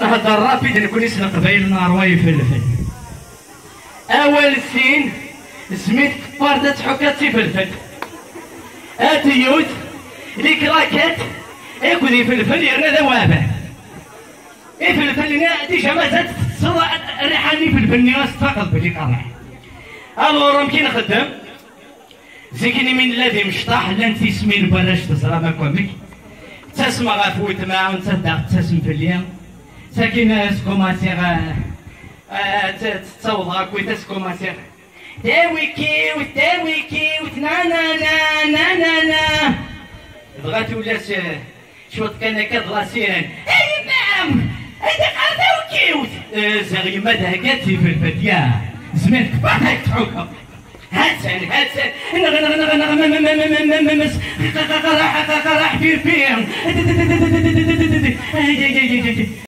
نهضر رابيد نكون يسلق قبايلنا رواي فلفل. اول سين سميت باردة حكاتي فلفل. اتيوت لي كراكات اكودي فلفل يرنا ذوابه. اي فلفل ديجا مازالت تصرى ريحاني فلفل واستقل بلي قرع. الو كي نخدم زيكني من الذي مشطاح لانتي سمين بلاش تصرى ما كومك. تسمع غفوت معاون تصدق تسم في اليوم. ساكن سكوماسيغ تصوض غاكوي تسكوماسيغ. داوي كيوت نا نا نا نا نا نا. بغات ولا شوط كان كضلاسين. اي نعم هذا قاعدة وكيوت. زغي مدها قاتي في الفتيا. زمان كبار تحوكم. هاتسن راح في